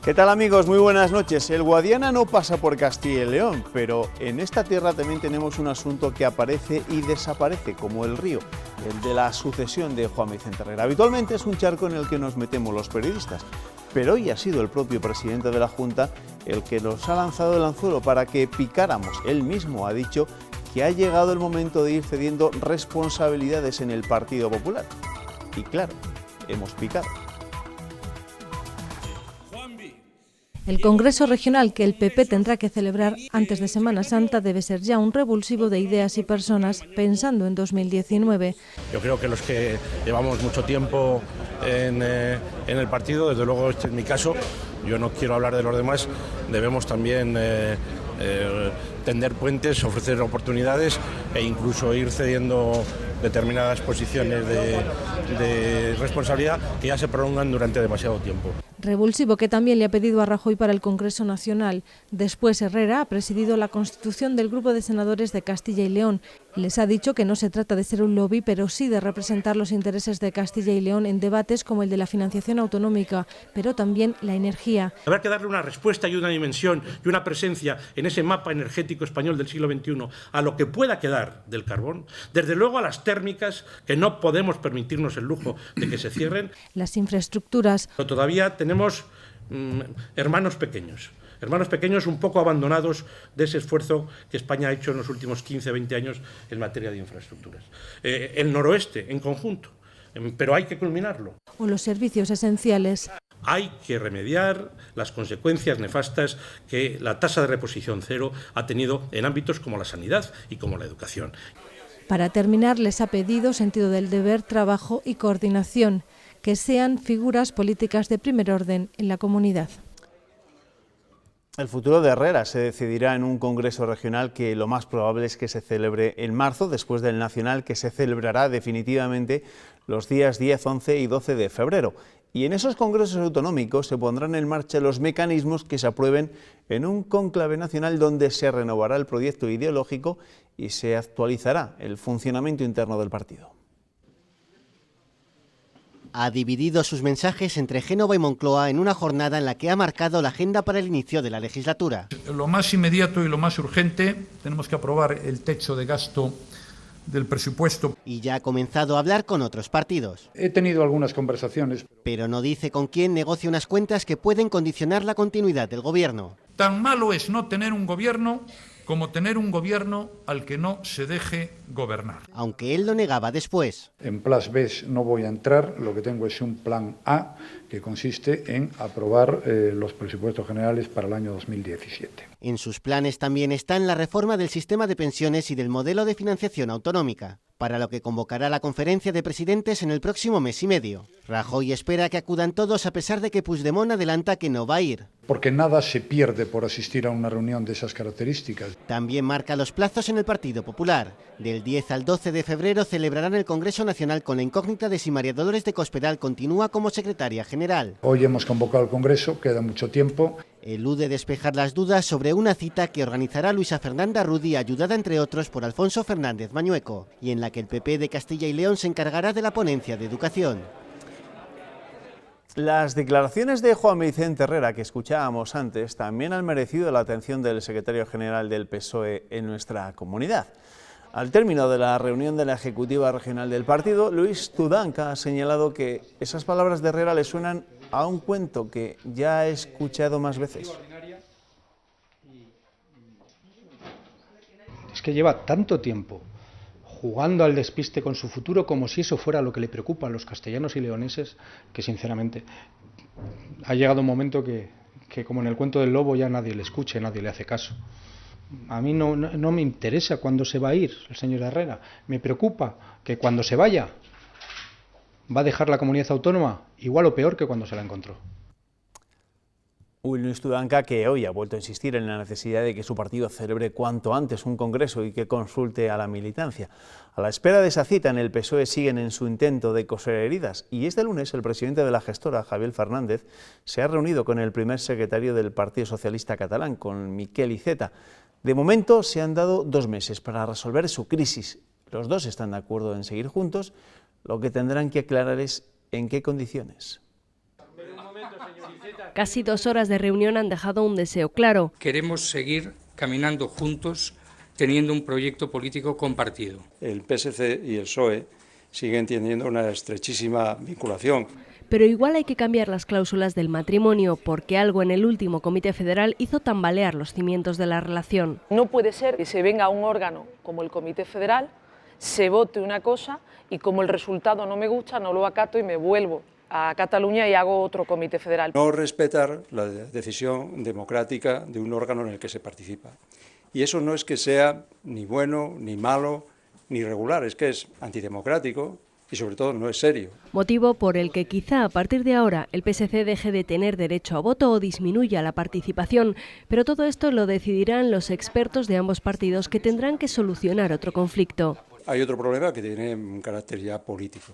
¿Qué tal, amigos? Muy buenas noches. El Guadiana no pasa por Castilla y León, pero en esta tierra también tenemos un asunto que aparece y desaparece, como el río, el de la sucesión de Juan Vicente Herrera. Habitualmente es un charco en el que nos metemos los periodistas, pero hoy ha sido el propio presidente de la Junta el que nos ha lanzado el anzuelo para que picáramos. Él mismo ha dicho que ha llegado el momento de ir cediendo responsabilidades en el Partido Popular. Y claro, hemos picado. El Congreso Regional que el PP tendrá que celebrar antes de Semana Santa debe ser ya un revulsivo de ideas y personas pensando en 2019. Yo creo que los que llevamos mucho tiempo en el partido, desde luego este es mi caso, yo no quiero hablar de los demás, debemos también tender puentes, ofrecer oportunidades e incluso ir cediendo determinadas posiciones de responsabilidad que ya se prolongan durante demasiado tiempo. Revulsivo que también le ha pedido a Rajoy para el Congreso Nacional. Después, Herrera ha presidido la constitución del Grupo de Senadores de Castilla y León. Les ha dicho que no se trata de ser un lobby, pero sí de representar los intereses de Castilla y León en debates como el de la financiación autonómica, pero también la energía. Habrá que darle una respuesta y una dimensión y una presencia en ese mapa energético español del siglo XXI a lo que pueda quedar del carbón, desde luego a las térmicas, que no podemos permitirnos el lujo de que se cierren. Las infraestructuras. Pero todavía tenemos hermanos pequeños un poco abandonados de ese esfuerzo que España ha hecho en los últimos 15-20 años en materia de infraestructuras. El noroeste en conjunto, pero hay que culminarlo. O los servicios esenciales. Hay que remediar las consecuencias nefastas que la tasa de reposición cero ha tenido en ámbitos como la sanidad y como la educación. Para terminar, les ha pedido sentido del deber, trabajo y coordinación, que sean figuras políticas de primer orden en la comunidad. El futuro de Herrera se decidirá en un congreso regional que lo más probable es que se celebre en marzo, después del nacional que se celebrará definitivamente los días 10, 11 y 12 de febrero. Y en esos congresos autonómicos se pondrán en marcha los mecanismos que se aprueben en un cónclave nacional donde se renovará el proyecto ideológico y se actualizará el funcionamiento interno del partido. Ha dividido sus mensajes entre Génova y Moncloa en una jornada en la que ha marcado la agenda para el inicio de la legislatura. Lo más inmediato y lo más urgente, tenemos que aprobar el techo de gasto del presupuesto. Y ya ha comenzado a hablar con otros partidos. He tenido algunas conversaciones. Pero no dice con quién negocia unas cuentas que pueden condicionar la continuidad del gobierno. Tan malo es no tener un gobierno como tener un gobierno al que no se deje gobernar. Aunque él lo negaba después. En plan B no voy a entrar, lo que tengo es un plan A que consiste en aprobar los presupuestos generales para el año 2017. En sus planes también están la reforma del sistema de pensiones y del modelo de financiación autonómica, para lo que convocará la conferencia de presidentes en el próximo mes y medio. Rajoy espera que acudan todos a pesar de que Puigdemont adelanta que no va a ir. Porque nada se pierde por asistir a una reunión de esas características. También marca los plazos en el Partido Popular. Del 10 al 12 de febrero celebrarán el Congreso Nacional con la incógnita de si María Dolores de Cospedal continúa como secretaria general. Hoy hemos convocado el Congreso, queda mucho tiempo. Elude despejar las dudas sobre una cita que organizará Luisa Fernanda Rudi, ayudada entre otros por Alfonso Fernández Mañueco, y en la que el PP de Castilla y León se encargará de la ponencia de educación. Las declaraciones de Juan Vicente Herrera que escuchábamos antes también han merecido la atención del secretario general del PSOE en nuestra comunidad. Al término de la reunión de la Ejecutiva Regional del partido, Luis Tudanca ha señalado que esas palabras de Herrera le suenan a un cuento que ya ha escuchado más veces. Es que lleva tanto tiempo jugando al despiste con su futuro como si eso fuera lo que le preocupa a los castellanos y leoneses, que sinceramente ha llegado un momento que como en el cuento del lobo ya nadie le escuche, nadie le hace caso. A mí no me interesa cuándo se va a ir el señor Herrera, me preocupa que cuando se vaya va a dejar la comunidad autónoma igual o peor que cuando se la encontró. Luis Tudanca, que hoy ha vuelto a insistir en la necesidad de que su partido celebre cuanto antes un congreso y que consulte a la militancia. A la espera de esa cita, en el PSOE siguen en su intento de coser heridas y este lunes el presidente de la gestora, Javier Fernández, se ha reunido con el primer secretario del Partido Socialista Catalán, con Miquel Iceta. De momento se han dado 2 meses para resolver su crisis. Los dos están de acuerdo en seguir juntos, lo que tendrán que aclarar es en qué condiciones. Casi 2 horas de reunión han dejado un deseo claro. Queremos seguir caminando juntos, teniendo un proyecto político compartido. El PSC y el PSOE siguen teniendo una estrechísima vinculación. Pero igual hay que cambiar las cláusulas del matrimonio, porque algo en el último Comité Federal hizo tambalear los cimientos de la relación. No puede ser que se venga a un órgano como el Comité Federal, se vote una cosa y como el resultado no me gusta, no lo acato y me vuelvo a Cataluña y hago otro Comité Federal. No respetar la decisión democrática de un órgano en el que se participa. Y eso no es que sea ni bueno, ni malo, ni regular, es que es antidemocrático y sobre todo no es serio. Motivo por el que quizá a partir de ahora el PSC deje de tener derecho a voto o disminuya la participación, pero todo esto lo decidirán los expertos de ambos partidos, que tendrán que solucionar otro conflicto. Hay otro problema que tiene un carácter ya político.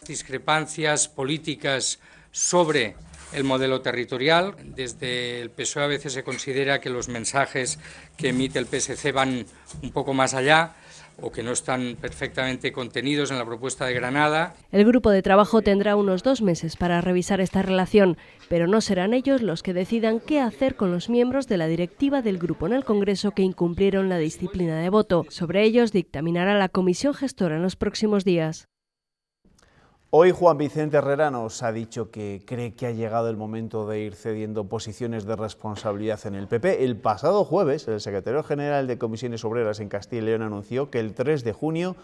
Discrepancias políticas sobre el modelo territorial. Desde el PSOE a veces se considera que los mensajes que emite el PSC van un poco más allá o que no están perfectamente contenidos en la propuesta de Granada. El grupo de trabajo tendrá unos 2 meses para revisar esta relación, pero no serán ellos los que decidan qué hacer con los miembros de la directiva del grupo en el Congreso que incumplieron la disciplina de voto. Sobre ellos dictaminará la comisión gestora en los próximos días. Hoy Juan Vicente Herrera nos ha dicho que cree que ha llegado el momento de ir cediendo posiciones de responsabilidad en el PP. El pasado jueves, el secretario general de Comisiones Obreras en Castilla y León anunció que el 3 de junio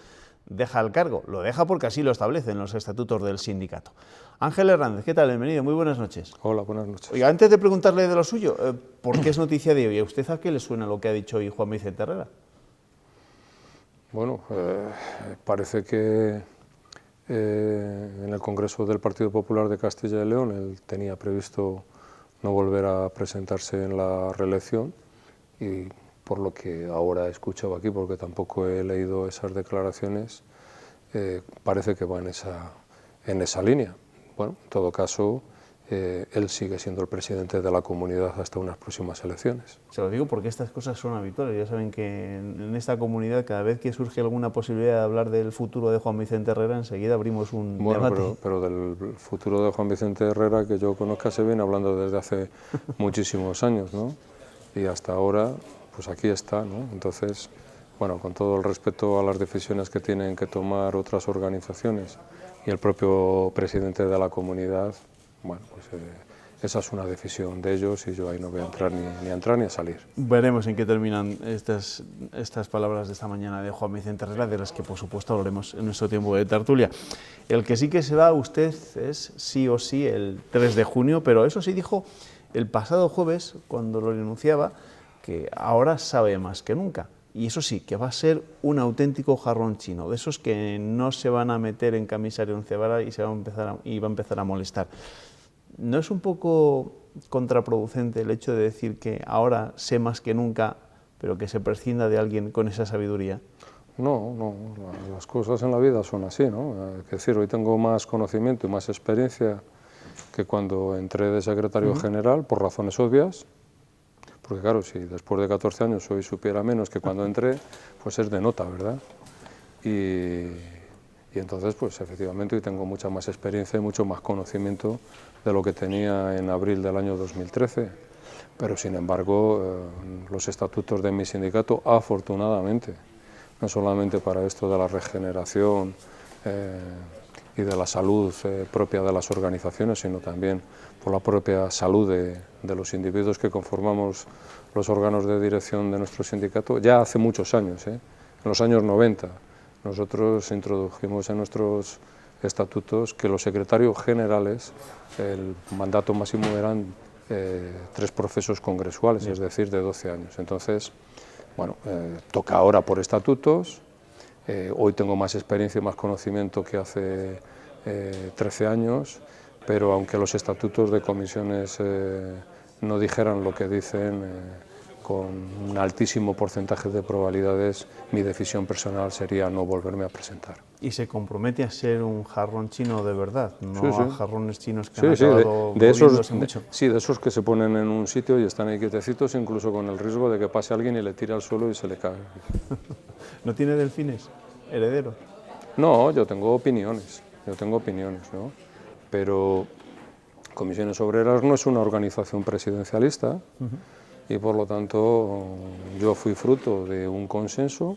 deja el cargo. Lo deja porque así lo establecen los estatutos del sindicato. Ángel Hernández, ¿qué tal? Bienvenido, muy buenas noches. Hola, buenas noches. Oiga, antes de preguntarle de lo suyo, ¿por qué es noticia de hoy? ¿A usted a qué le suena lo que ha dicho hoy Juan Vicente Herrera? Bueno, parece que en el Congreso del Partido Popular de Castilla y León él tenía previsto no volver a presentarse en la reelección y por lo que ahora he escuchado aquí, porque tampoco he leído esas declaraciones, parece que va en esa línea. Bueno, en todo caso, él sigue siendo el presidente de la comunidad hasta unas próximas elecciones. Se lo digo porque estas cosas son habituales. Ya saben que en esta comunidad, cada vez que surge alguna posibilidad de hablar del futuro de Juan Vicente Herrera, enseguida abrimos un debate. Pero del futuro de Juan Vicente Herrera, que yo conozca, se viene hablando desde hace muchísimos años, ¿no? Y hasta ahora, pues aquí está, ¿no? Entonces, bueno, con todo el respeto a las decisiones que tienen que tomar otras organizaciones y el propio presidente de la comunidad, bueno, pues esa es una decisión de ellos y yo ahí no voy a entrar ni a entrar ni a salir. Veremos en qué terminan estas palabras de esta mañana de Juan Vicente Herrera, de las que por supuesto hablaremos en nuestro tiempo de tertulia. El que sí que se va usted es sí o sí el 3 de junio, pero eso sí dijo el pasado jueves, cuando lo denunciaba, que ahora sabe más que nunca. Y eso sí, que va a ser un auténtico jarrón chino, de esos que no se van a meter en camisa de once varas y va a empezar a molestar. ¿No es un poco contraproducente el hecho de decir que ahora sé más que nunca, pero que se prescinda de alguien con esa sabiduría? No, las cosas en la vida son así, ¿no? Es decir, hoy tengo más conocimiento y más experiencia que cuando entré de secretario general, por razones obvias, porque claro, si después de 14 años hoy supiera menos que cuando entré, pues es de nota, ¿verdad? Y entonces, pues efectivamente hoy tengo mucha más experiencia y mucho más conocimiento de lo que tenía en abril del año 2013. Pero sin embargo, los estatutos de mi sindicato, afortunadamente, no solamente para esto de la regeneración y de la salud propia de las organizaciones, sino también por la propia salud de los individuos que conformamos los órganos de dirección de nuestro sindicato, ya hace muchos años, en los años 90, nosotros introdujimos en nuestros estatutos que los secretarios generales, el mandato máximo eran 3 procesos congresuales, es decir, de 12 años. Entonces, bueno, toca ahora por estatutos, hoy tengo más experiencia y más conocimiento que hace 13 años, pero aunque los estatutos de comisiones no dijeran lo que dicen, con un altísimo porcentaje de probabilidades, mi decisión personal sería no volverme a presentar. ¿Y se compromete a ser un jarrón chino de verdad? No sí. a jarrones chinos que han acabado moviéndose mucho. Sí, de esos que se ponen en un sitio y están ahí quietecitos, incluso con el riesgo de que pase alguien y le tire al suelo y se le cae. ¿No tiene delfines, heredero? No, yo tengo opiniones, ¿no? Pero Comisiones Obreras no es una organización presidencialista y por lo tanto yo fui fruto de un consenso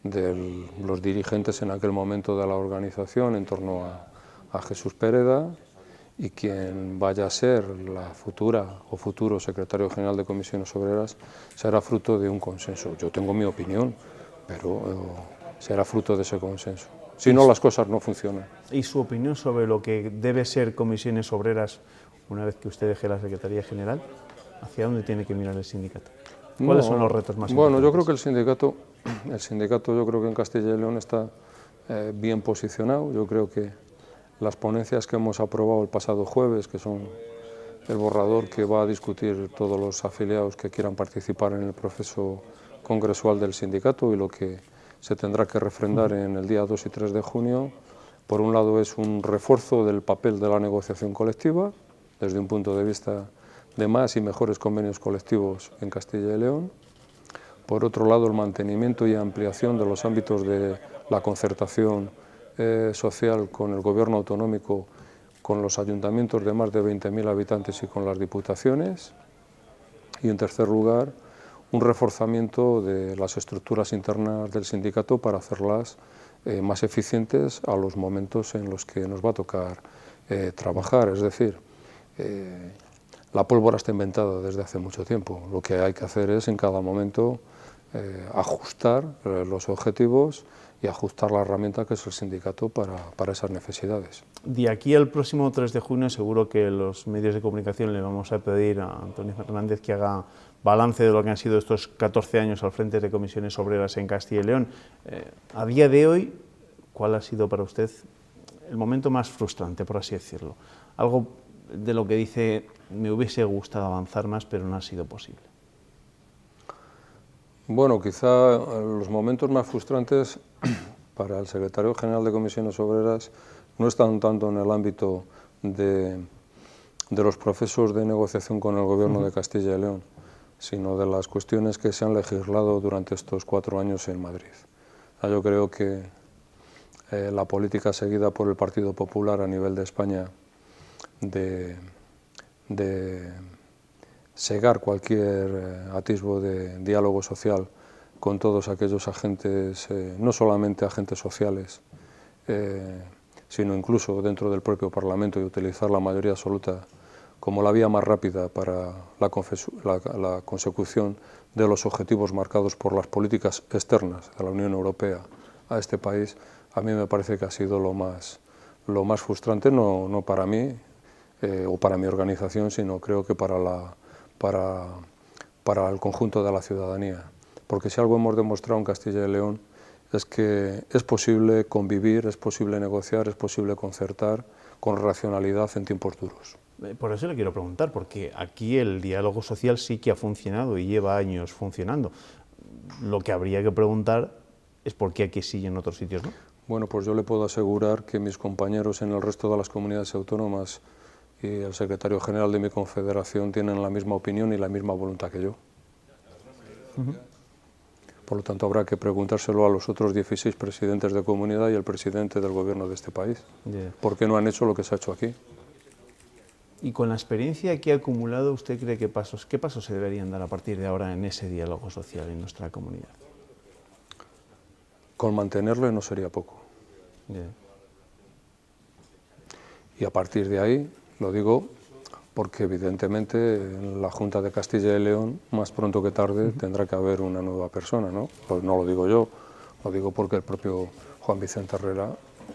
de los dirigentes en aquel momento de la organización en torno a Jesús Pereda, y quien vaya a ser la futura o futuro secretario general de Comisiones Obreras será fruto de un consenso. Yo tengo mi opinión, pero será fruto de ese consenso. Si no, las cosas no funcionan. ¿Y su opinión sobre lo que debe ser Comisiones Obreras una vez que usted deje la Secretaría General? ¿Hacia dónde tiene que mirar el sindicato? ¿Cuáles son los retos más importantes? Bueno, yo creo que el sindicato yo creo que en Castilla y León está bien posicionado. Yo creo que las ponencias que hemos aprobado el pasado jueves, que son el borrador que va a discutir todos los afiliados que quieran participar en el proceso congresual del sindicato y lo que se tendrá que refrendar en el día 2 y 3 de junio, por un lado es un refuerzo del papel de la negociación colectiva, desde un punto de vista de más y mejores convenios colectivos en Castilla y León. Por otro lado, el mantenimiento y ampliación de los ámbitos de la concertación social con el gobierno autonómico, con los ayuntamientos de más de 20.000 habitantes y con las diputaciones. Y en tercer lugar, un reforzamiento de las estructuras internas del sindicato para hacerlas más eficientes a los momentos en los que nos va a tocar trabajar. Es decir, la pólvora está inventada desde hace mucho tiempo. Lo que hay que hacer es en cada momento ajustar los objetivos y ajustar la herramienta que es el sindicato para esas necesidades. De aquí al próximo 3 de junio seguro que los medios de comunicación le vamos a pedir a Antonio Fernández que haga balance de lo que han sido estos 14 años al frente de Comisiones Obreras en Castilla y León. A día de hoy, ¿cuál ha sido para usted el momento más frustrante, por así decirlo? Algo de lo que dice, me hubiese gustado avanzar más, pero no ha sido posible. Bueno, quizá los momentos más frustrantes para el secretario general de Comisiones Obreras no están tanto en el ámbito de los procesos de negociación con el Gobierno de Castilla y León, sino de las cuestiones que se han legislado durante estos 4 años en Madrid. Yo creo que la política seguida por el Partido Popular a nivel de España de segar cualquier atisbo de diálogo social con todos aquellos agentes, no solamente agentes sociales, sino incluso dentro del propio Parlamento, y utilizar la mayoría absoluta como la vía más rápida para la consecución de los objetivos marcados por las políticas externas de la Unión Europea a este país, a mí me parece que ha sido lo más frustrante, no para mí o para mi organización, sino creo que para el conjunto de la ciudadanía. Porque si algo hemos demostrado en Castilla y León es que es posible convivir, es posible negociar, es posible concertar con racionalidad en tiempos duros. Por eso le quiero preguntar, porque aquí el diálogo social sí que ha funcionado y lleva años funcionando. Lo que habría que preguntar es por qué aquí sí y en otros sitios no. Bueno, pues yo le puedo asegurar que mis compañeros en el resto de las comunidades autónomas y el secretario general de mi confederación tienen la misma opinión y la misma voluntad que yo. Por lo tanto, habrá que preguntárselo a los otros 16 presidentes de comunidad y al presidente del gobierno de este país. ¿Por qué no han hecho lo que se ha hecho aquí? Y con la experiencia que ha acumulado, ¿usted cree qué pasos se deberían dar a partir de ahora en ese diálogo social en nuestra comunidad? Con mantenerlo no sería poco. Y a partir de ahí, lo digo porque evidentemente en la Junta de Castilla y León, más pronto que tarde, tendrá que haber una nueva persona, ¿no? Pues no lo digo yo, lo digo porque el propio Juan Vicente Herrera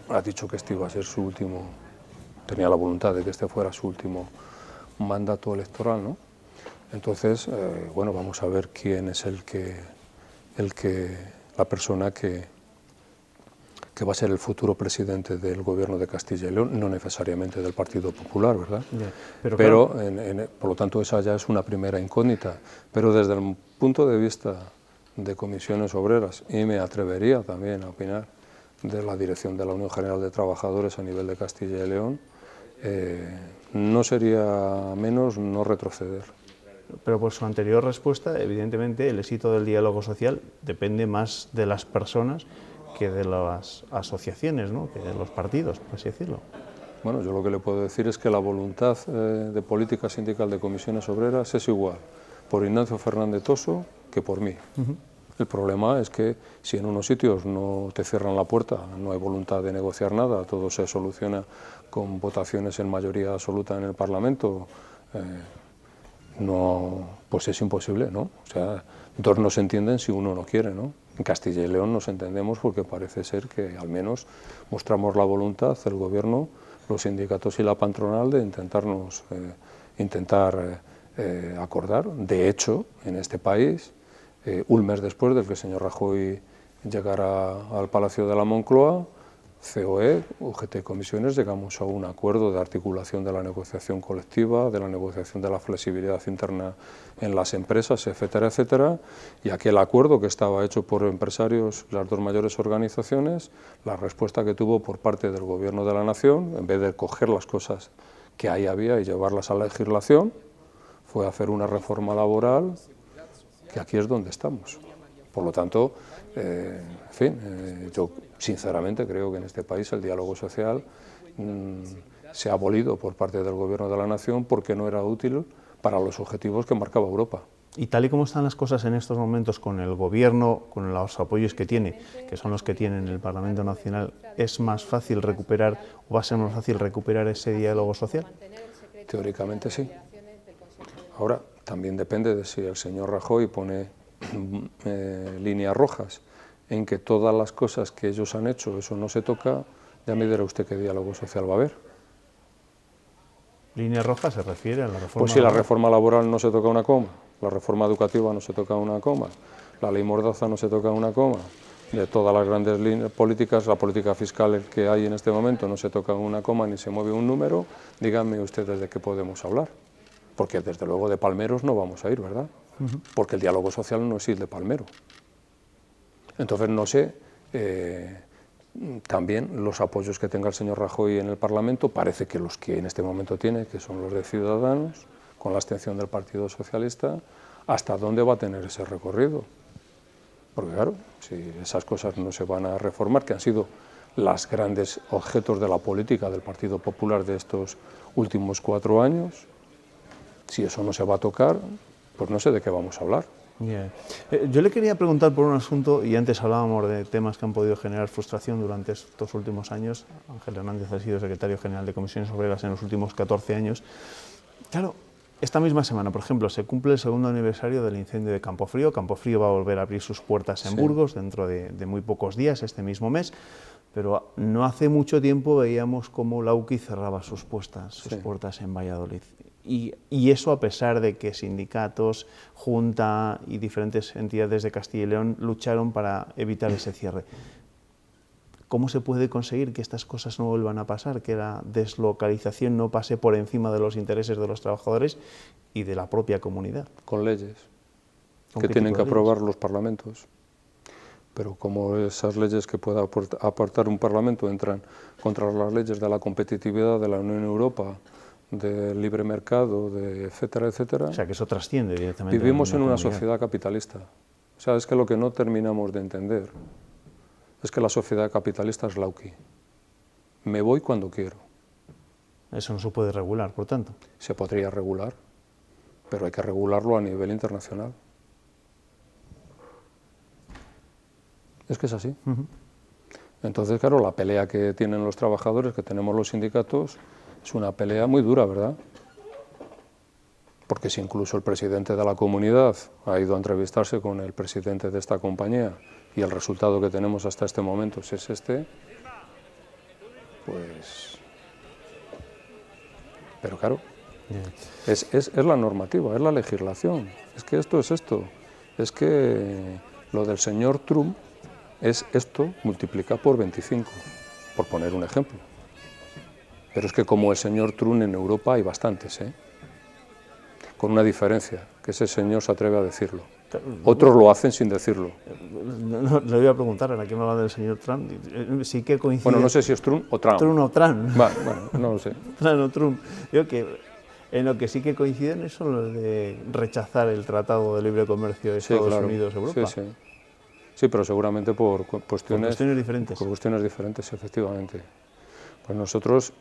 ha dicho que este iba a ser su último, tenía la voluntad de que este fuera su último mandato electoral, ¿no? Entonces, bueno, vamos a ver quién es la persona que va a ser el futuro presidente del gobierno de Castilla y León, no necesariamente del Partido Popular, ¿verdad? Pero claro, por lo tanto esa ya es una primera incógnita. Pero desde el punto de vista de Comisiones Obreras, y me atrevería también a opinar de la dirección de la Unión General de Trabajadores a nivel de Castilla y León, no sería menos no retroceder. Pero por su anterior respuesta, evidentemente el éxito del diálogo social depende más de las personas que de las asociaciones, ¿no? Que de los partidos, por así decirlo. Bueno, yo lo que le puedo decir es que la voluntad de política sindical de comisiones obreras es igual por Ignacio Fernández Toso que por mí. El problema es que si en unos sitios no te cierran la puerta, no hay voluntad de negociar nada, todo se soluciona con votaciones en mayoría absoluta en el Parlamento, pues es imposible, ¿no? O sea, dos no se entienden si uno no quiere, ¿no? En Castilla y León nos entendemos porque parece ser que al menos mostramos la voluntad, el Gobierno, los sindicatos y la patronal, de intentar acordar. De hecho, en este país, un mes después de que el señor Rajoy llegara al Palacio de la Moncloa, COE, UGT y comisiones llegamos a un acuerdo de articulación de la negociación colectiva, de la negociación de la flexibilidad interna en las empresas, etcétera, etcétera, y aquel acuerdo que estaba hecho por empresarios, las dos mayores organizaciones, la respuesta que tuvo por parte del Gobierno de la Nación, en vez de coger las cosas que ahí había y llevarlas a la legislación, fue hacer una reforma laboral, que aquí es donde estamos. Por lo tanto, en fin, yo sinceramente creo que en este país el diálogo social se ha abolido por parte del Gobierno de la Nación porque no era útil para los objetivos que marcaba Europa. Y tal y como están las cosas en estos momentos con el Gobierno, con los apoyos que tiene, que son los que tiene en el Parlamento Nacional, ¿es más fácil recuperar o va a ser más fácil recuperar ese diálogo social? Teóricamente sí. Ahora, también depende de si el señor Rajoy pone líneas rojas en que todas las cosas que ellos han hecho, eso no se toca, ya me dirá usted qué diálogo social va a haber. ¿Líneas rojas se refiere a la reforma? Pues si la reforma laboral no se toca una coma, la reforma educativa no se toca una coma, la ley Mordaza no se toca una coma, de todas las grandes líneas políticas, la política fiscal que hay en este momento no se toca una coma ni se mueve un número, díganme ustedes de qué podemos hablar. Porque desde luego de palmeros no vamos a ir, ¿verdad? Porque el diálogo social no es ir de palmero. Entonces no sé, también los apoyos que tenga el señor Rajoy en el Parlamento, parece que los que en este momento tiene, que son los de Ciudadanos, con la abstención del Partido Socialista, ¿hasta dónde va a tener ese recorrido? Porque claro, si esas cosas no se van a reformar, que han sido los grandes objetos de la política del Partido Popular de estos últimos 4 años, si eso no se va a tocar, pues no sé de qué vamos a hablar. Yo le quería preguntar por un asunto, y antes hablábamos de temas que han podido generar frustración durante estos últimos años. Ángel Hernández ha sido secretario general de Comisiones Obreras en los últimos 14 años. Claro, esta misma semana, por ejemplo, se cumple el 2º aniversario del incendio de Campofrío. Campofrío va a volver a abrir sus puertas en Burgos dentro de muy pocos días, este mismo mes. Pero no hace mucho tiempo veíamos cómo la UCI cerraba sus puertas en Valladolid. Y eso a pesar de que sindicatos, Junta y diferentes entidades de Castilla y León lucharon para evitar ese cierre. ¿Cómo se puede conseguir que estas cosas no vuelvan a pasar, que la deslocalización no pase por encima de los intereses de los trabajadores y de la propia comunidad? Con leyes que tienen que aprobar los parlamentos. Pero como esas leyes que pueda aportar un parlamento entran contra las leyes de la competitividad de la Unión Europea, del libre mercado, etcétera, etcétera. O sea, que eso trasciende directamente. Vivimos en una sociedad capitalista. O sea, es que lo que no terminamos de entender es que la sociedad capitalista es la UCI. Me voy cuando quiero. Eso no se puede regular, por tanto. Se podría regular, pero hay que regularlo a nivel internacional. Es que es así. Entonces, claro, la pelea que tienen los trabajadores, que tenemos los sindicatos, es una pelea muy dura, ¿verdad? Porque si incluso el presidente de la comunidad ha ido a entrevistarse con el presidente de esta compañía y el resultado que tenemos hasta este momento es este, pues... Pero claro, es la normativa, es la legislación. Es que esto es esto. Es que lo del señor Trump es esto multiplicado por 25, por poner un ejemplo. Pero es que como el señor Trump en Europa hay bastantes, con una diferencia, que ese señor se atreve a decirlo. Otros lo hacen sin decirlo. No, le voy a preguntar, ahora que me habla del señor Trump, sí que coincide... Bueno, no sé si es Trump o Trump. Trump o Trump. Bueno, no lo sé. Trump o Trump. Digo que en lo que sí que coinciden es lo de rechazar el Tratado de Libre Comercio de Estados Unidos-Europa. Sí, pero seguramente por cuestiones diferentes. Por cuestiones diferentes, efectivamente. Pues nosotros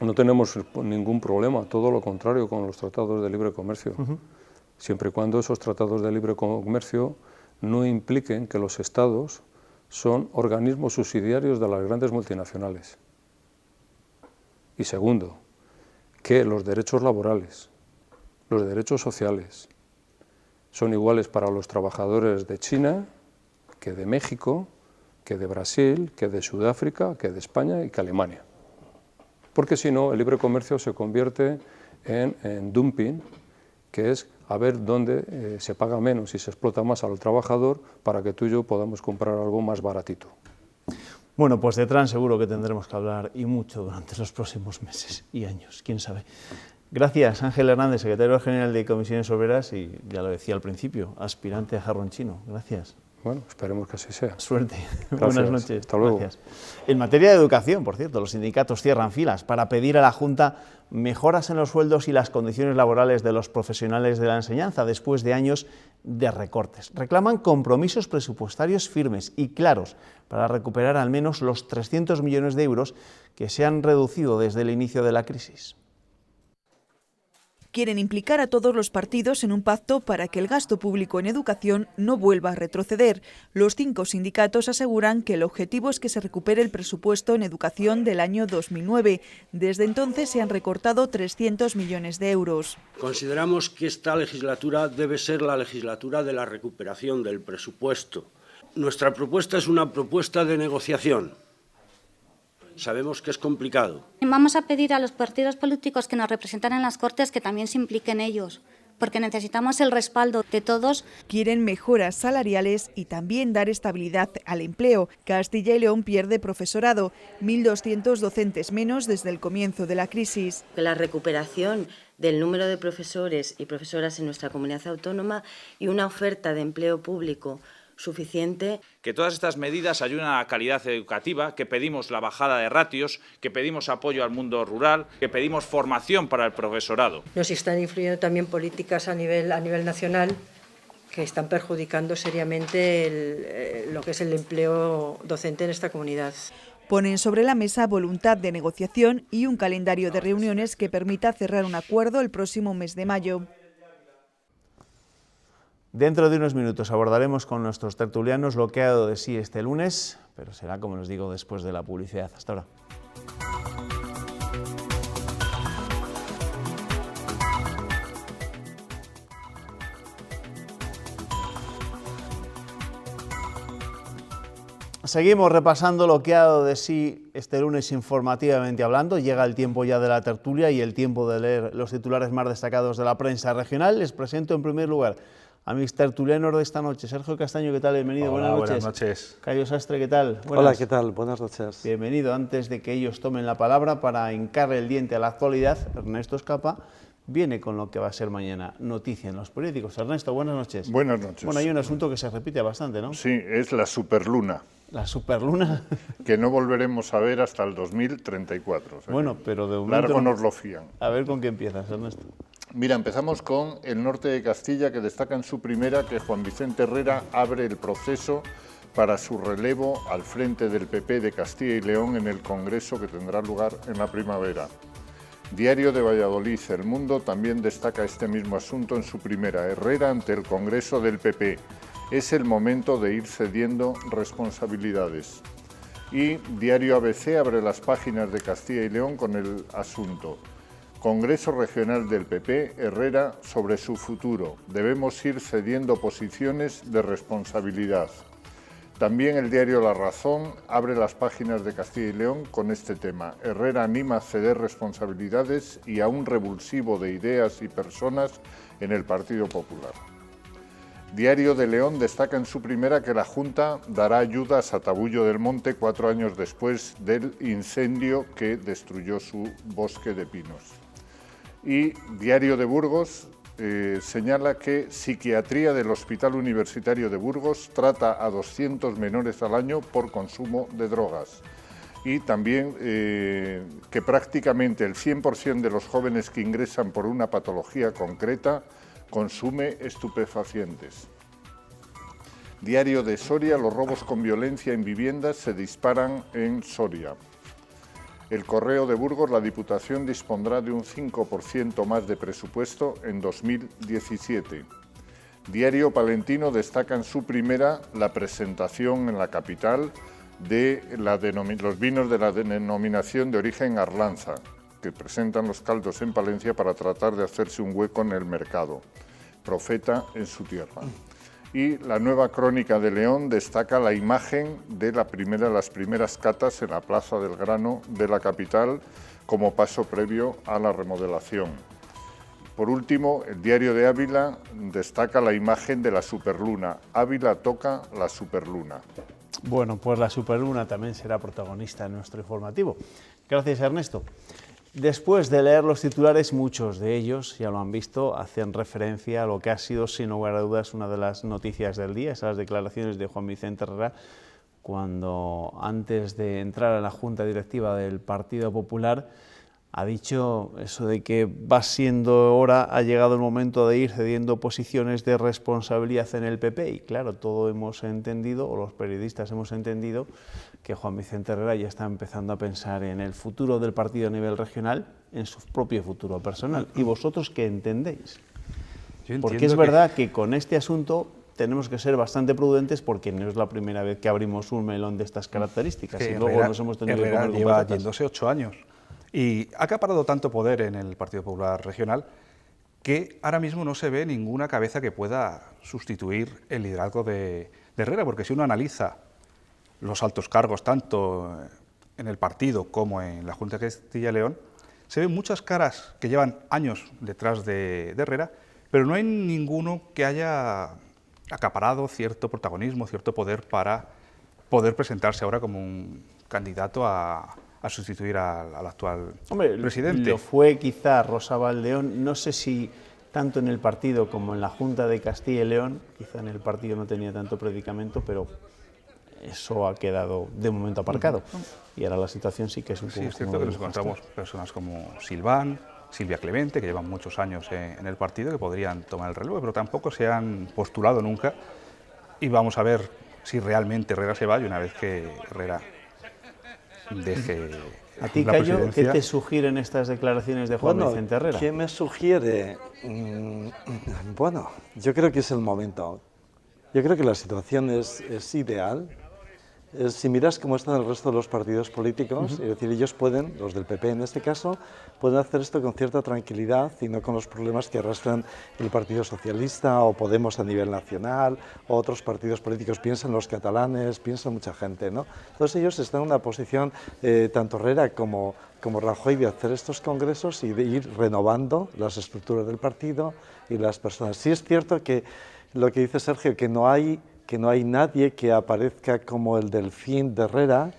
no tenemos ningún problema, todo lo contrario con los tratados de libre comercio, siempre y cuando esos tratados de libre comercio no impliquen que los estados son organismos subsidiarios de las grandes multinacionales. Y segundo, que los derechos laborales, los derechos sociales, son iguales para los trabajadores de China, que de México, que de Brasil, que de Sudáfrica, que de España y que Alemania. Porque si no, el libre comercio se convierte en dumping, que es a ver dónde se paga menos y se explota más al trabajador para que tú y yo podamos comprar algo más baratito. Bueno, pues de trans seguro que tendremos que hablar y mucho durante los próximos meses y años, quién sabe. Gracias, Ángel Hernández, secretario general de Comisiones Obreras y, ya lo decía al principio, aspirante a jarrón chino. Gracias. Bueno, esperemos que así sea. Suerte. Gracias. Buenas noches. Hasta luego. Gracias. En materia de educación, por cierto, los sindicatos cierran filas para pedir a la Junta mejoras en los sueldos y las condiciones laborales de los profesionales de la enseñanza después de años de recortes. Reclaman compromisos presupuestarios firmes y claros para recuperar al menos los 300 millones de euros que se han reducido desde el inicio de la crisis. Quieren implicar a todos los partidos en un pacto para que el gasto público en educación no vuelva a retroceder. Los 5 sindicatos aseguran que el objetivo es que se recupere el presupuesto en educación del año 2009. Desde entonces se han recortado 300 millones de euros. Consideramos que esta legislatura debe ser la legislatura de la recuperación del presupuesto. Nuestra propuesta es una propuesta de negociación. Sabemos que es complicado. Vamos a pedir a los partidos políticos que nos representan en las Cortes que también se impliquen ellos, porque necesitamos el respaldo de todos. Quieren mejoras salariales y también dar estabilidad al empleo. Castilla y León pierde profesorado, 1.200 docentes menos desde el comienzo de la crisis. La recuperación del número de profesores y profesoras en nuestra comunidad autónoma y una oferta de empleo público suficiente. Que todas estas medidas ayuden a la calidad educativa, que pedimos la bajada de ratios, que pedimos apoyo al mundo rural, que pedimos formación para el profesorado. Nos están influyendo también políticas a nivel nacional que están perjudicando seriamente lo que es el empleo docente en esta comunidad. Ponen sobre la mesa voluntad de negociación y un calendario de reuniones que permita cerrar un acuerdo el próximo mes de mayo. Dentro de unos minutos abordaremos con nuestros tertulianos lo que ha dado de sí este lunes, pero será, como les digo, después de la publicidad. Hasta ahora. Seguimos repasando lo que ha dado de sí este lunes informativamente hablando. Llega el tiempo ya de la tertulia y el tiempo de leer los titulares más destacados de la prensa regional. Les presento en primer lugar a mis tertulianos de esta noche. Sergio Castaño, ¿qué tal? Bienvenido. Hola, buenas noches. Cayo Sastre, ¿qué tal? Buenas. Hola, ¿qué tal? Buenas noches. Bienvenido. Antes de que ellos tomen la palabra para hincarle el diente a la actualidad, Ernesto Escapa viene con lo que va a ser mañana noticia en los periódicos. Ernesto, buenas noches. Buenas noches. Bueno, hay un asunto que se repite bastante, ¿no? Sí, es la superluna. ¿La superluna? Que no volveremos a ver hasta el 2034. O sea, bueno, pero de momento... Largo nos lo fían. A ver con qué empiezas, Ernesto. Mira, empezamos con el norte de Castilla, que destaca en su primera que Juan Vicente Herrera abre el proceso para su relevo al frente del PP de Castilla y León en el Congreso que tendrá lugar en la primavera. Diario de Valladolid, El Mundo, también destaca este mismo asunto en su primera. Herrera ante el Congreso del PP. Es el momento de ir cediendo responsabilidades. Y Diario ABC abre las páginas de Castilla y León con el asunto. Congreso Regional del PP, Herrera sobre su futuro. Debemos ir cediendo posiciones de responsabilidad. También el diario La Razón abre las páginas de Castilla y León con este tema. Herrera anima a ceder responsabilidades y a un revulsivo de ideas y personas en el Partido Popular. Diario de León destaca en su primera que la Junta dará ayudas a Tabullo del Monte 4 años después del incendio que destruyó su bosque de pinos. Y Diario de Burgos señala que Psiquiatría del Hospital Universitario de Burgos trata a 200 menores al año por consumo de drogas. Y también que prácticamente el 100% de los jóvenes que ingresan por una patología concreta consume estupefacientes. Diario de Soria, los robos con violencia en viviendas se disparan en Soria. El Correo de Burgos, la Diputación dispondrá de un 5% más de presupuesto en 2017. Diario Palentino destaca en su primera la presentación en la capital de los vinos de la denominación de origen Arlanza, que presentan los caldos en Palencia para tratar de hacerse un hueco en el mercado. Profeta en su tierra. Y la Nueva Crónica de León destaca la imagen de las primeras catas en la Plaza del Grano de la capital como paso previo a la remodelación. Por último, el Diario de Ávila destaca la imagen de la superluna. Ávila toca la superluna. Bueno, pues la superluna también será protagonista en nuestro informativo. Gracias, Ernesto. Después de leer los titulares, muchos de ellos, ya lo han visto, hacen referencia a lo que ha sido, sin lugar a dudas, una de las noticias del día, esas declaraciones de Juan Vicente Herrera, cuando antes de entrar a la Junta Directiva del Partido Popular ha dicho eso de que va siendo hora, ha llegado el momento de ir cediendo posiciones de responsabilidad en el PP. Y claro, todos hemos entendido, o los periodistas hemos entendido, que Juan Vicente Herrera ya está empezando a pensar en el futuro del partido a nivel regional, en su propio futuro personal. ¿Y vosotros qué entendéis? Porque es verdad que con este asunto tenemos que ser bastante prudentes, porque no es la primera vez que abrimos un melón de estas características. Que y luego nos hemos tenido que comer con lleva patatas. yéndose 8 años. Y ha acaparado tanto poder en el Partido Popular Regional que ahora mismo no se ve ninguna cabeza que pueda sustituir el liderazgo de Herrera, porque si uno analiza los altos cargos tanto en el partido como en la Junta de Castilla y León, se ven muchas caras que llevan años detrás de Herrera, pero no hay ninguno que haya acaparado cierto protagonismo, cierto poder para poder presentarse ahora como un candidato a sustituir al actual presidente. Lo fue quizá Rosa Valdeón, no sé si tanto en el partido como en la Junta de Castilla y León, quizá en el partido no tenía tanto predicamento, pero eso ha quedado de momento aparcado. Y ahora la situación sí que es un poco... Sí, es cierto que nos encontramos personas como Silván, Silvia Clemente, que llevan muchos años en el partido, que podrían tomar el relevo, pero tampoco se han postulado nunca. Y vamos a ver si realmente Herrera se va, y una vez que Herrera deje ¿A ti, Cayo, qué te sugieren estas declaraciones de Juan Vicente Herrera? ¿Qué me sugiere? Bueno, yo creo que es el momento. Yo creo que la situación es ideal. Si miras cómo están el resto de los partidos políticos, es decir, ellos pueden, los del PP en este caso, pueden hacer esto con cierta tranquilidad y no con los problemas que arrastran el Partido Socialista o Podemos a nivel nacional, o otros partidos políticos. Piensan los catalanes, piensa mucha gente, ¿no? Todos ellos están en una posición, tanto Herrera como Rajoy, de hacer estos congresos y de ir renovando las estructuras del partido y las personas. Sí es cierto que lo que dice Sergio, que no hay nadie que aparezca como el delfín de Herrera,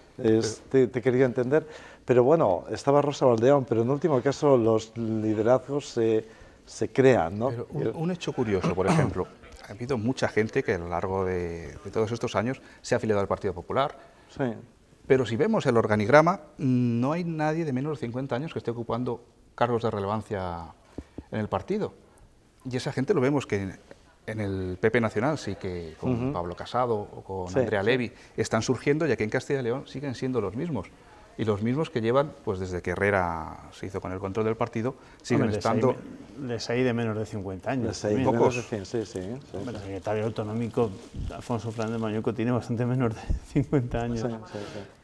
te quería entender, pero bueno, estaba Rosa Valdeón, pero en último caso los liderazgos se crean, ¿no? Pero un hecho curioso, por ejemplo, ha habido mucha gente que a lo largo de todos estos años se ha afiliado al Partido Popular, sí. Pero si vemos el organigrama, no hay nadie de menos de 50 años que esté ocupando cargos de relevancia en el partido, y esa gente lo vemos que en el PP Nacional sí que con Pablo Casado o con Andrea Levy están surgiendo, y aquí en Castilla y León siguen siendo los mismos. Y los mismos que llevan, pues desde que Herrera se hizo con el control del partido, siguen estando... Les hay de menos de 50 años. Les hay pocos. Sí. El secretario autonómico, Alfonso Fernández Mañueco, tiene bastante menos de 50 años. Sí.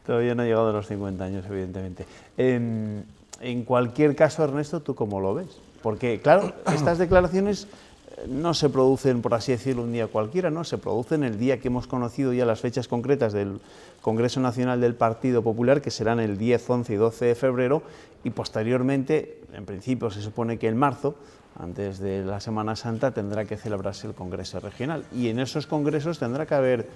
Todavía no ha llegado a los 50 años, evidentemente. En cualquier caso, Ernesto, ¿tú cómo lo ves? Porque, claro, estas declaraciones no se producen, por así decirlo, un día cualquiera, ¿no? Se producen el día que hemos conocido ya las fechas concretas del Congreso Nacional del Partido Popular, que serán el 10, 11 y 12 de febrero, y posteriormente, en principio se supone que en marzo, antes de la Semana Santa, tendrá que celebrarse el Congreso Regional. Y en esos congresos tendrá que haber,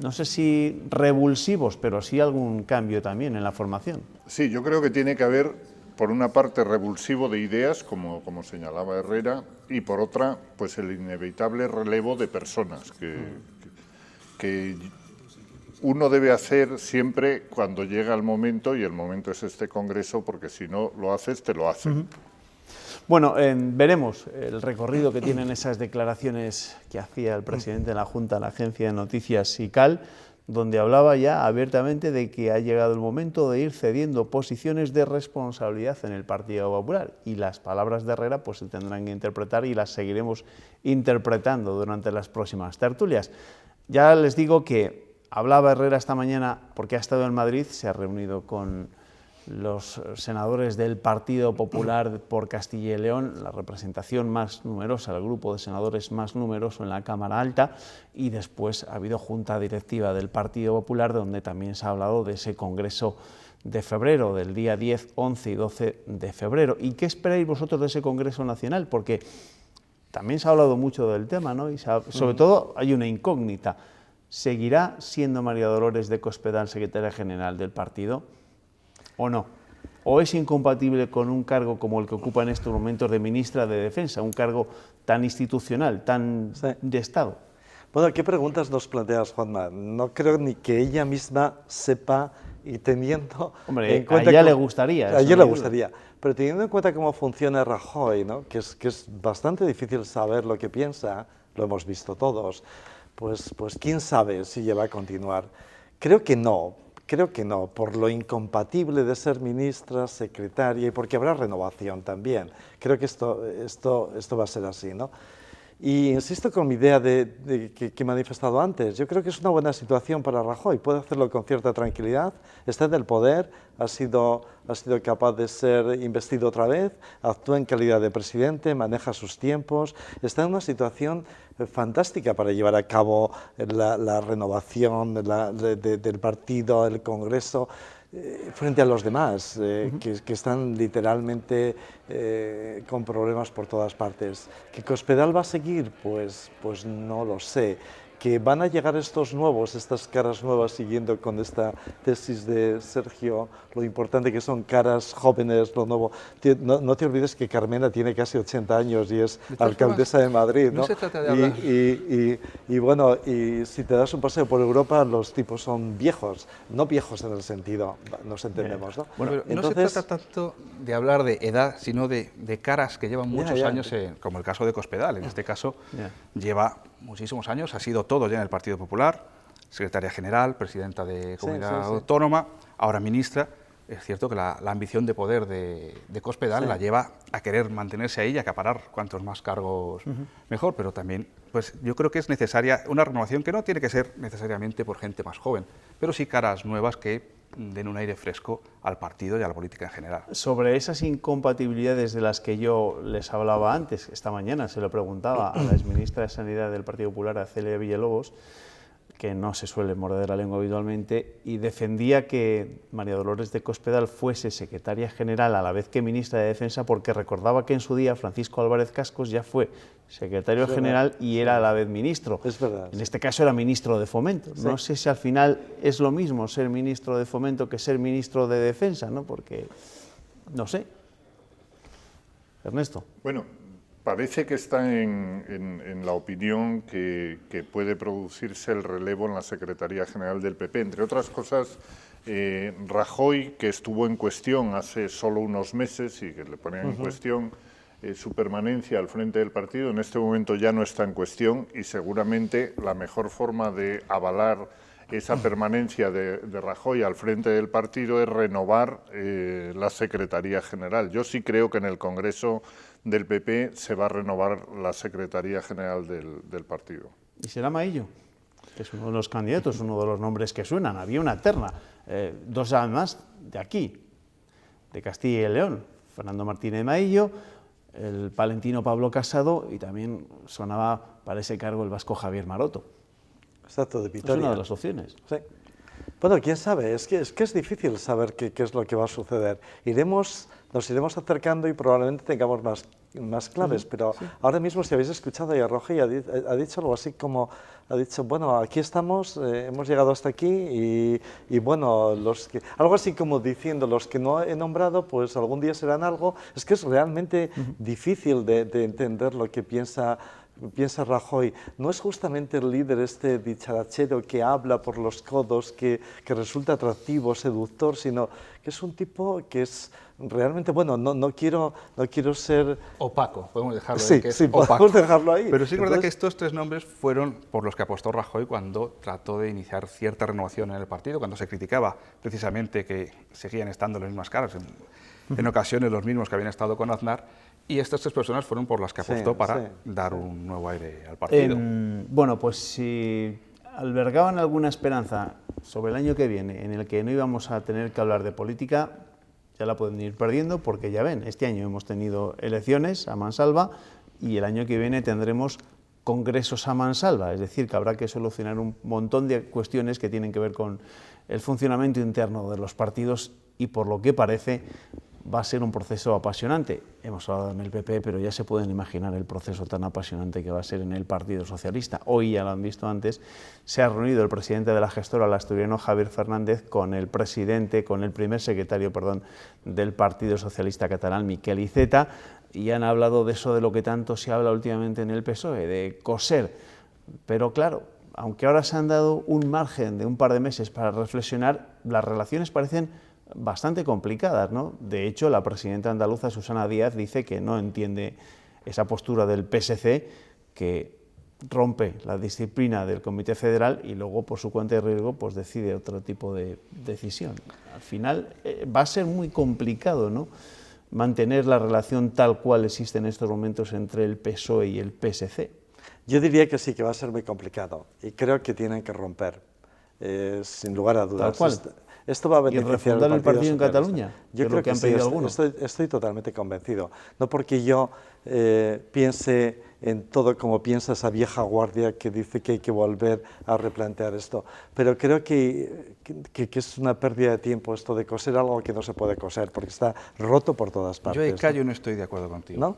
no sé si revulsivos, pero sí algún cambio también en la formación. Sí, yo creo que tiene que haber, por una parte, revulsivo de ideas, como señalaba Herrera, y por otra, pues el inevitable relevo de personas que uno debe hacer siempre cuando llega el momento, y el momento es este congreso, porque si no lo haces, te lo hacen. Bueno, veremos el recorrido que tienen esas declaraciones que hacía el presidente de la Junta, la agencia de noticias SICAL, donde hablaba ya abiertamente de que ha llegado el momento de ir cediendo posiciones de responsabilidad en el Partido Popular, y las palabras de Herrera pues se tendrán que interpretar y las seguiremos interpretando durante las próximas tertulias. Ya les digo que hablaba Herrera esta mañana porque ha estado en Madrid, se ha reunido con los senadores del Partido Popular por Castilla y León, la representación más numerosa, el grupo de senadores más numeroso en la Cámara Alta, y después ha habido junta directiva del Partido Popular donde también se ha hablado de ese congreso de febrero, del día 10, 11 y 12 de febrero. ¿Y qué esperáis vosotros de ese congreso nacional? Porque también se ha hablado mucho del tema, ¿no? Y sobre todo hay una incógnita. ¿Seguirá siendo María Dolores de Cospedal secretaria general del partido o no? ¿O es incompatible con un cargo como el que ocupa en estos momentos de ministra de Defensa, un cargo tan institucional, tan de Estado? Bueno, ¿qué preguntas nos planteas, Juanma? No creo ni que ella misma sepa, y teniendo en cuenta... A ella le gustaría. A ella le gustaría, pero teniendo en cuenta cómo funciona Rajoy, ¿no? que es bastante difícil saber lo que piensa, lo hemos visto todos, pues quién sabe si ella va a continuar. Creo que no, por lo incompatible de ser ministra, secretaria, y porque habrá renovación también. Creo que esto va a ser así, ¿no? Y insisto con mi idea que he manifestado antes. Yo creo que es una buena situación para Rajoy. Puede hacerlo con cierta tranquilidad. Está en el poder, ha sido capaz de ser investido otra vez, actúa en calidad de presidente, maneja sus tiempos. Está en una situación fantástica para llevar a cabo la renovación del partido, el Congreso, frente a los demás, que están literalmente con problemas por todas partes. ¿Que Cospedal va a seguir? Pues no lo sé. ¿Que van a llegar estos nuevos, estas caras nuevas, siguiendo con esta tesis de Sergio, lo importante que son caras jóvenes, lo nuevo? No te olvides que Carmena tiene casi 80 años y es alcaldesa de Madrid, ¿no? No se trata de hablar. Y bueno, y si te das un paseo por Europa, los tipos son viejos, no viejos en el sentido, nos entendemos, ¿no? Bueno, pero entonces, no se trata tanto de hablar de edad, sino de caras que llevan muchos años, como el caso de Cospedal. En este caso, lleva muchísimos años, ha sido todo ya en el Partido Popular, secretaria general, presidenta de Comunidad Autónoma, ahora ministra. Es cierto que la ambición de poder de Cospedal la lleva a querer mantenerse ahí y acaparar cuantos más cargos mejor, pero también pues yo creo que es necesaria una renovación que no tiene que ser necesariamente por gente más joven, pero sí caras nuevas que den un aire fresco al partido y a la política en general. Sobre esas incompatibilidades de las que yo les hablaba antes, esta mañana se lo preguntaba a la exministra de Sanidad del Partido Popular, a Celia Villalobos, que no se suele morder la lengua habitualmente, y defendía que María Dolores de Cospedal fuese secretaria general a la vez que ministra de Defensa, porque recordaba que en su día Francisco Álvarez Cascos ya fue secretario general y era a la vez ministro. Es verdad. En este caso era ministro de Fomento. No sé si al final es lo mismo ser ministro de Fomento que ser ministro de Defensa, ¿no? Porque, no sé. Ernesto. Bueno, parece que está en la opinión que puede producirse el relevo en la Secretaría General del PP. Entre otras cosas, Rajoy, que estuvo en cuestión hace solo unos meses y que le ponían en cuestión su permanencia al frente del partido, en este momento ya no está en cuestión, y seguramente la mejor forma de avalar esa permanencia de Rajoy al frente del partido es renovar la Secretaría General. Yo sí creo que en el Congreso del PP se va a renovar la Secretaría General del partido. ¿Y será Maillo? Que es uno de los candidatos, uno de los nombres que suenan. Había una terna, dos además de aquí, de Castilla y León, Fernando Martínez Maillo, el palentino Pablo Casado, y también sonaba para ese cargo el vasco Javier Maroto. Exacto, de Vitoria. Es una de las opciones. Sí. Bueno, quién sabe, es que es difícil saber qué es lo que va a suceder. Nos iremos acercando y probablemente tengamos más claves, pero ahora mismo, si habéis escuchado, ya Rajoy ha dicho algo así como, ha dicho, bueno, aquí estamos, hemos llegado hasta aquí y bueno, algo así como diciendo, los que no he nombrado, pues algún día serán algo. Es que es realmente difícil de entender lo que piensa piensa Rajoy, no es justamente el líder este dicharachero que habla por los codos, que resulta atractivo, seductor, sino que es un tipo que es realmente, bueno, no quiero ser... Opaco, podemos dejarlo ahí. Sí, podemos dejarlo ahí. Pero sí es verdad que estos tres nombres fueron por los que apostó Rajoy cuando trató de iniciar cierta renovación en el partido, cuando se criticaba precisamente que seguían estando las mismas caras, en ocasiones los mismos que habían estado con Aznar, y estas tres personas fueron por las que apostó para dar un nuevo aire al partido. Bueno, pues si albergaban alguna esperanza sobre el año que viene en el que no íbamos a tener que hablar de política, ya la pueden ir perdiendo, porque ya ven, este año hemos tenido elecciones a mansalva y el año que viene tendremos congresos a mansalva, es decir, que habrá que solucionar un montón de cuestiones que tienen que ver con el funcionamiento interno de los partidos y, por lo que parece, va a ser un proceso apasionante. Hemos hablado en el PP, pero ya se pueden imaginar el proceso tan apasionante que va a ser en el Partido Socialista. Hoy, ya lo han visto antes, se ha reunido el presidente de la gestora, el asturiano Javier Fernández, con el primer secretario del Partido Socialista catalán, Miquel Iceta, y han hablado de eso de lo que tanto se habla últimamente en el PSOE, de coser. Pero claro, aunque ahora se han dado un margen de un par de meses para reflexionar, las relaciones parecen bastante complicadas, ¿no? De hecho, la presidenta andaluza, Susana Díaz, dice que no entiende esa postura del PSC, que rompe la disciplina del Comité Federal y luego, por su cuenta de riesgo, pues decide otro tipo de decisión. Al final va a ser muy complicado, ¿no?, mantener la relación tal cual existe en estos momentos entre el PSOE y el PSC. Yo diría que sí, que va a ser muy complicado y creo que tienen que romper, sin lugar a dudas. Tal cual. Esto va a beneficiar al partido en Cataluña. Yo creo que sí, estoy totalmente convencido. No porque yo piense en todo como piensa esa vieja guardia que dice que hay que volver a replantear esto, pero creo que es una pérdida de tiempo esto de coser algo que no se puede coser, porque está roto por todas partes. Yo de callo no estoy de acuerdo contigo. ¿No?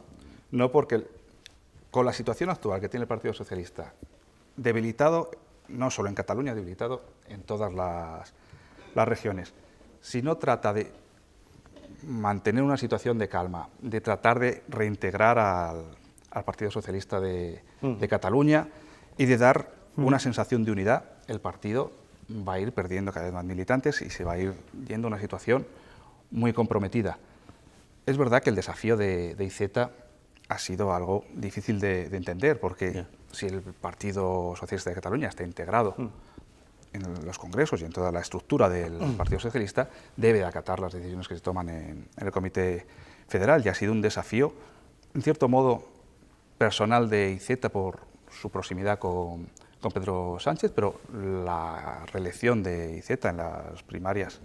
No, porque con la situación actual que tiene el Partido Socialista, debilitado, no solo en Cataluña, debilitado en todas las regiones, si no trata de mantener una situación de calma, de tratar de reintegrar al Partido Socialista de Cataluña y de dar una sensación de unidad, el partido va a ir perdiendo cada vez más militantes y se va a ir yendo a una situación muy comprometida. Es verdad que el desafío de Iceta ha sido algo difícil de entender, porque si el Partido Socialista de Cataluña está integrado en los congresos y en toda la estructura del Partido Socialista, debe de acatar las decisiones que se toman en el Comité Federal, y ha sido un desafío, en cierto modo, personal de Iceta por su proximidad con Pedro Sánchez, pero la reelección de Iceta en las primarias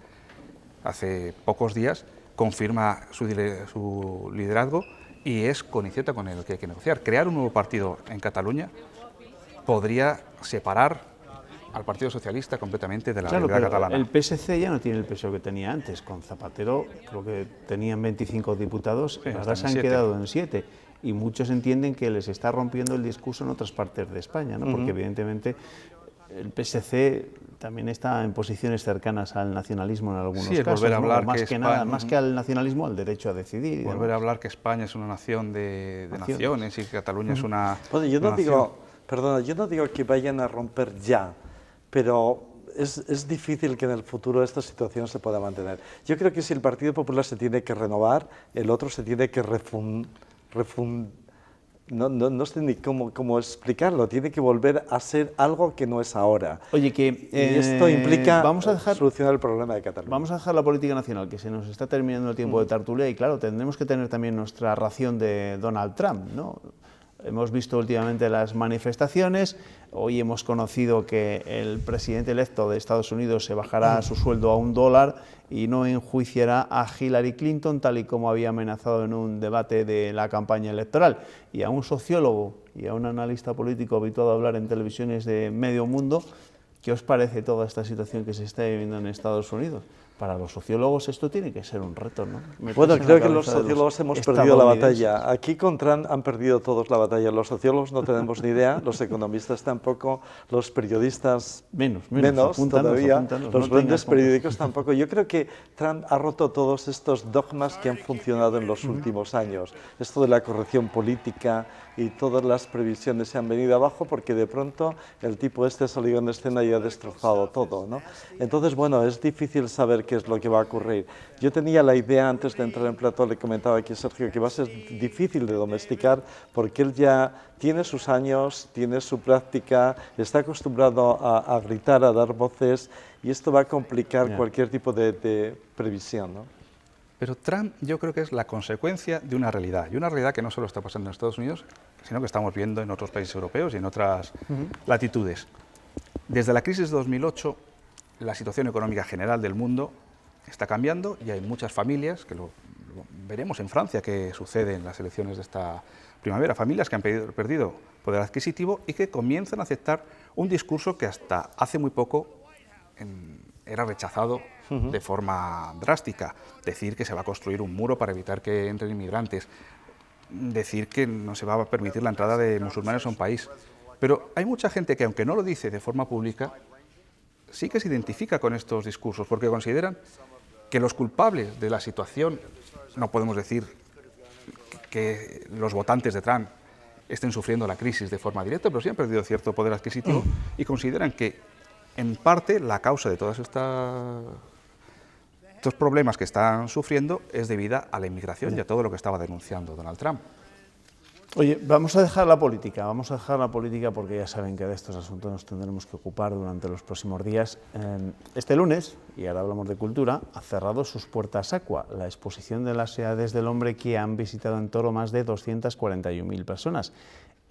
hace pocos días confirma su liderazgo, y es con Iceta con el que hay que negociar. Crear un nuevo partido en Cataluña podría separar al Partido Socialista completamente de la realidad catalana. El PSC ya no tiene el peso que tenía antes. Con Zapatero creo que tenían 25 diputados, ahora se han quedado en 7. Y muchos entienden que les está rompiendo el discurso en otras partes de España, ¿no? Porque evidentemente el PSC también está en posiciones cercanas al nacionalismo en algunos casos. Volver a hablar más que al nacionalismo, al derecho a decidir. Volver a hablar que España es una nación de naciones y que Cataluña es una yo no digo, perdona, yo no digo que vayan a romper ya, pero es difícil que en el futuro esta situación se pueda mantener. Yo creo que si el Partido Popular se tiene que renovar, el otro se tiene que no sé ni cómo explicarlo, tiene que volver a ser algo que no es ahora. Oye, que y esto implica solucionar el problema de Cataluña. Vamos a dejar la política nacional, que se nos está terminando el tiempo de tertulia, y claro, tendremos que tener también nuestra ración de Donald Trump, ¿no? Hemos visto últimamente las manifestaciones, hoy hemos conocido que el presidente electo de Estados Unidos se bajará su sueldo a $1 y no enjuiciará a Hillary Clinton, tal y como había amenazado en un debate de la campaña electoral. Y a un sociólogo y a un analista político habituado a hablar en televisiones de medio mundo ¿Qué os parece toda esta situación que se está viviendo en Estados Unidos? Para los sociólogos esto tiene que ser un reto, ¿no? Bueno, creo que los sociólogos hemos perdido la batalla. Aquí con Trump han perdido todos la batalla. Los sociólogos no tenemos ni idea, los economistas tampoco, los periodistas menos todavía, los grandes periódicos tampoco. Yo creo que Trump ha roto todos estos dogmas que han funcionado en los últimos años. Esto de la corrección política y todas las previsiones se han venido abajo porque de pronto el tipo este ha salido en escena y ha destrozado todo, ¿no? Entonces, bueno, es difícil saber qué es lo que va a ocurrir. Yo tenía la idea, antes de entrar en plató, le comentaba aquí a Sergio, que va a ser difícil de domesticar porque él ya tiene sus años, tiene su práctica, está acostumbrado a gritar, a dar voces, y esto va a complicar cualquier tipo de previsión, ¿no? Pero Trump yo creo que es la consecuencia de una realidad, y una realidad que no solo está pasando en Estados Unidos, sino que estamos viendo en otros países europeos y en otras latitudes. Desde la crisis de 2008, la situación económica general del mundo está cambiando y hay muchas familias, que lo veremos en Francia, que sucede en las elecciones de esta primavera, familias que han perdido poder adquisitivo y que comienzan a aceptar un discurso que hasta hace muy poco era rechazado de forma drástica. Decir que se va a construir un muro para evitar que entren inmigrantes, decir que no se va a permitir la entrada de musulmanes a un país. Pero hay mucha gente que, aunque no lo dice de forma pública, sí que se identifica con estos discursos, porque consideran que los culpables de la situación, no podemos decir que los votantes de Trump estén sufriendo la crisis de forma directa, pero sí han perdido cierto poder adquisitivo y consideran que, en parte, la causa de todos estos problemas que están sufriendo es debida a la inmigración y a todo lo que estaba denunciando Donald Trump. Oye, vamos a dejar la política porque ya saben que de estos asuntos nos tendremos que ocupar durante los próximos días. Este lunes, y ahora hablamos de cultura, ha cerrado sus puertas Aqua, la exposición de las edades del hombre que han visitado en Toro más de 241.000 personas.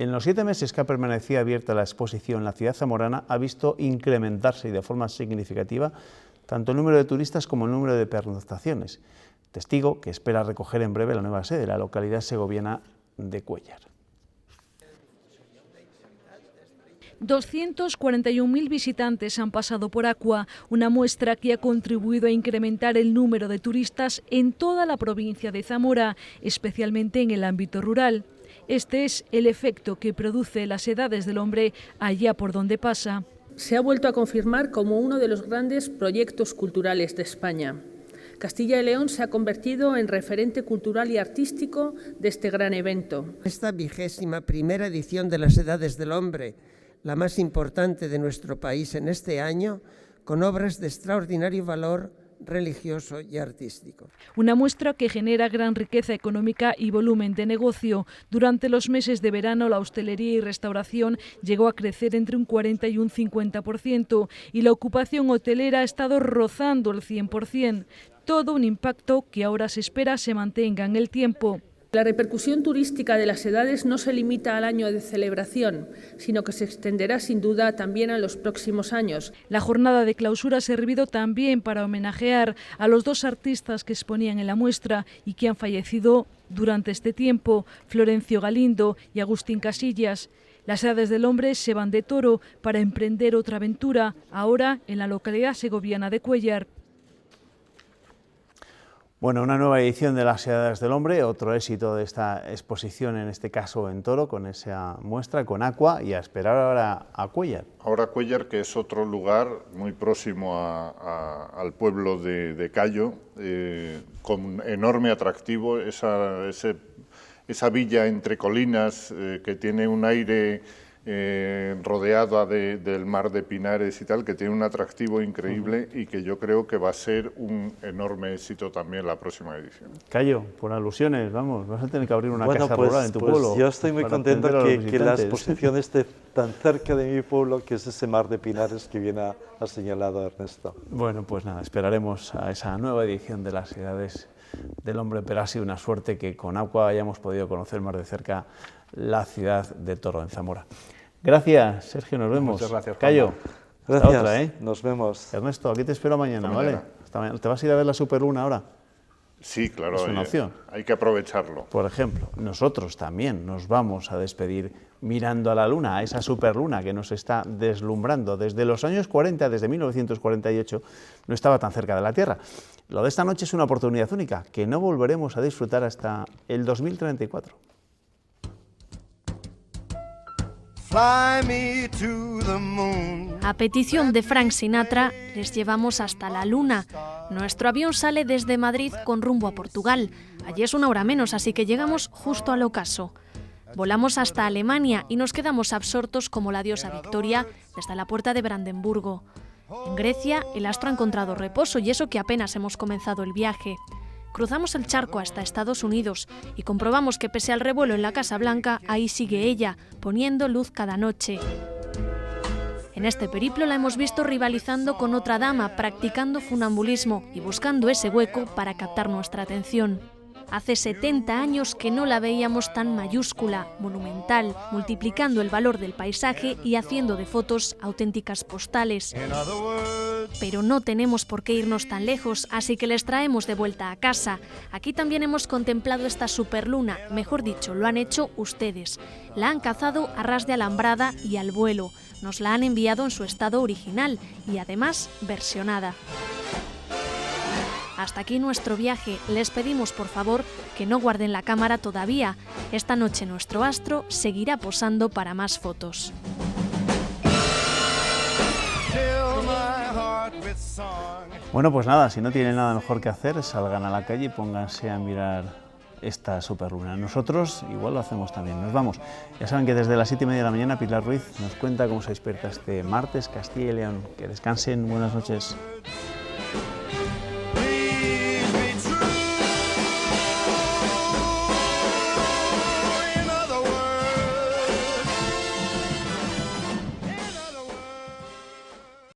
En los 7 meses que ha permanecido abierta la exposición, la ciudad zamorana ha visto incrementarse y de forma significativa tanto el número de turistas como el número de pernoctaciones, testigo que espera recoger en breve la nueva sede, la localidad segoviana de Cuéllar. 241.000 visitantes han pasado por Aqua, una muestra que ha contribuido a incrementar el número de turistas en toda la provincia de Zamora, especialmente en el ámbito rural. Este es el efecto que produce las edades del hombre allá por donde pasa. Se ha vuelto a confirmar como uno de los grandes proyectos culturales de España. Castilla y León se ha convertido en referente cultural y artístico de este gran evento. Esta 21ª edición de las Edades del Hombre, la más importante de nuestro país en este año, con obras de extraordinario valor religioso y artístico. Una muestra que genera gran riqueza económica y volumen de negocio. Durante los meses de verano, la hostelería y restauración llegó a crecer entre un 40 y un 50% y la ocupación hotelera ha estado rozando el 100%. Todo un impacto que ahora se espera se mantenga en el tiempo. La repercusión turística de las edades no se limita al año de celebración, sino que se extenderá sin duda también a los próximos años. La jornada de clausura ha servido también para homenajear a los 2 artistas que exponían en la muestra y que han fallecido durante este tiempo, Florencio Galindo y Agustín Casillas. Las edades del hombre se van de Toro para emprender otra aventura, ahora en la localidad segoviana de Cuéllar. Bueno, una nueva edición de las Edades del Hombre, otro éxito de esta exposición, en este caso en Toro, con esa muestra, con Aqua, y a esperar ahora a Cuéllar. Ahora Cuéllar, que es otro lugar muy próximo al pueblo de Callo, con enorme atractivo, esa villa entre colinas que tiene un aire rodeada del mar de Pinares y tal, que tiene un atractivo increíble y que yo creo que va a ser un enorme éxito también la próxima edición. Cayo, por alusiones, vamos, vas a tener que abrir una casa rural en tu pueblo. Yo estoy muy contento que la exposición esté tan cerca de mi pueblo, que es ese mar de Pinares que bien ha señalado Ernesto. Bueno, pues nada, esperaremos a esa nueva edición de las Edades del Hombre, pero ha sido una suerte que con Aqua hayamos podido conocer más de cerca la ciudad de Toro, en Zamora. Gracias, Sergio, nos vemos. Muchas gracias, Cayo. Gracias, otra, nos vemos. Ernesto, aquí te espero mañana, ¿vale? Hasta mañana. ¿Te vas a ir a ver la Superluna ahora? Sí, claro, es una opción. Hay que aprovecharlo. Por ejemplo, nosotros también nos vamos a despedir mirando a la luna, a esa superluna que nos está deslumbrando. Desde los años 40, desde 1948, no estaba tan cerca de la Tierra. Lo de esta noche es una oportunidad única que no volveremos a disfrutar hasta el 2034. A petición de Frank Sinatra, les llevamos hasta la Luna. Nuestro avión sale desde Madrid con rumbo a Portugal. Allí es 1 hora menos, así que llegamos justo al ocaso. Volamos hasta Alemania y nos quedamos absortos como la diosa Victoria desde la puerta de Brandenburgo. En Grecia, el astro ha encontrado reposo y eso que apenas hemos comenzado el viaje. Cruzamos el charco hasta Estados Unidos y comprobamos que pese al revuelo en la Casa Blanca, ahí sigue ella, poniendo luz cada noche. En este periplo la hemos visto rivalizando con otra dama, practicando funambulismo y buscando ese hueco para captar nuestra atención. Hace 70 años que no la veíamos tan mayúscula, monumental, multiplicando el valor del paisaje y haciendo de fotos auténticas postales. Pero no tenemos por qué irnos tan lejos, así que les traemos de vuelta a casa. Aquí también hemos contemplado esta superluna, mejor dicho, lo han hecho ustedes. La han cazado a ras de alambrada y al vuelo. Nos la han enviado en su estado original y además versionada. Hasta aquí nuestro viaje. Les pedimos por favor que no guarden la cámara todavía. Esta noche nuestro astro seguirá posando para más fotos. Bueno, pues nada, si no tienen nada mejor que hacer, salgan a la calle y pónganse a mirar esta superluna. Nosotros igual lo hacemos también. Nos vamos. Ya saben que desde las 7:30 de la mañana Pilar Ruiz nos cuenta cómo se despierta este martes Castilla y León. Que descansen. Buenas noches.